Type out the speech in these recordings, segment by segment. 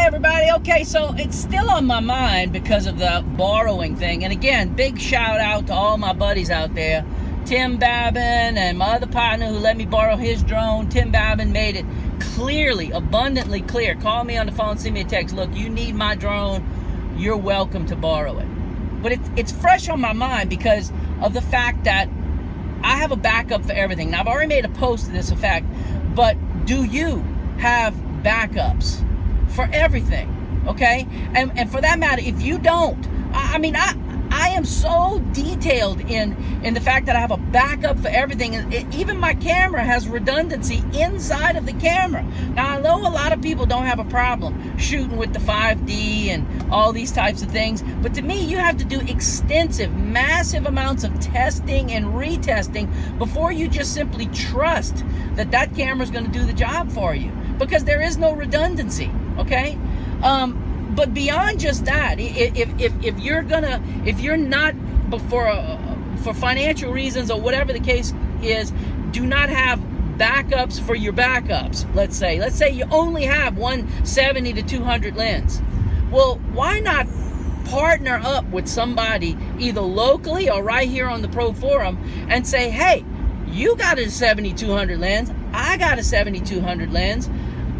Hi everybody. Okay, so it's still on my mind because of the borrowing thing. And again, big shout out to all my buddies out there. Tim Babin and my other partner who let me borrow his drone. Tim Babin made it clearly, abundantly clear. Call me on the phone, send me a text. Look, you need my drone. You're welcome to borrow it. But it's fresh on my mind because of the fact that I have a backup for everything. Now, I've already made a post to this effect, but do you have backups for everything? Okay, and for that matter, if you don't, I am so detailed in the fact that I have a backup for everything. Even my camera has redundancy inside of the camera. Now, I know a lot of people don't have a problem shooting with the 5D and all these types of things, but to me, you have to do extensive, massive amounts of testing and retesting before you just simply trust that that camera is going to do the job for you, because there is no redundancy. Okay. But beyond just that, if you're not for financial reasons or whatever the case is, do not have backups for your backups. Let's say you only have one 70 to 200 lens. Well, why not partner up with somebody either locally or right here on the Pro Forum and say, hey, you got a 7200 lens, I got a 7200 lens.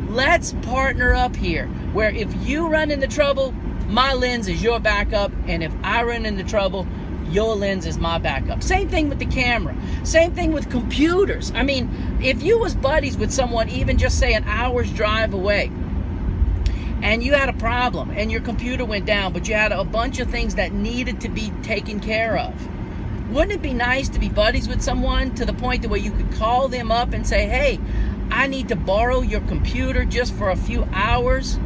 Let's partner up here, where if you run into trouble, my lens is your backup, and if I run into trouble, your lens is my backup. Same thing with the camera. Same thing with computers. I mean, if you was buddies with someone, even just say an hour's drive away, and you had a problem, and your computer went down, but you had a bunch of things that needed to be taken care of, wouldn't it be nice to be buddies with someone to the point that where you could call them up and say, hey, I need to borrow your computer just for a few hours.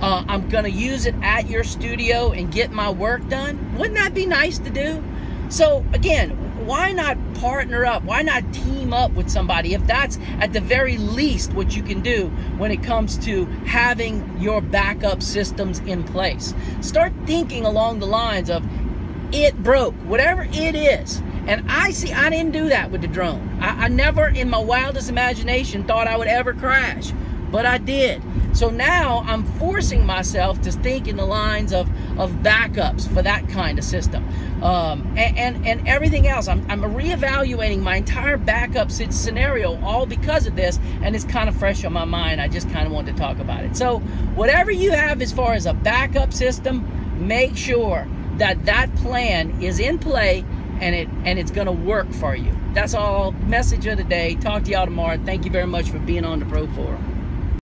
I'm going to use it at your studio and get my work done. Wouldn't that be nice to do? So again, why not partner up? Why not team up with somebody if that's at the very least what you can do when it comes to having your backup systems in place? Start thinking along the lines of, it broke, whatever it is. And I didn't do that with the drone. I never in my wildest imagination thought I would ever crash, but I did. So now I'm forcing myself to think in the lines of backups for that kind of system. And everything else. I'm reevaluating my entire backup scenario all because of this, and it's kind of fresh on my mind. I just kind of wanted to talk about it. So whatever you have as far as a backup system, make sure that that plan is in play and it's gonna work for you. That's all. Message of the day. Talk to y'all tomorrow. Thank you very much for being on the Pro Forum.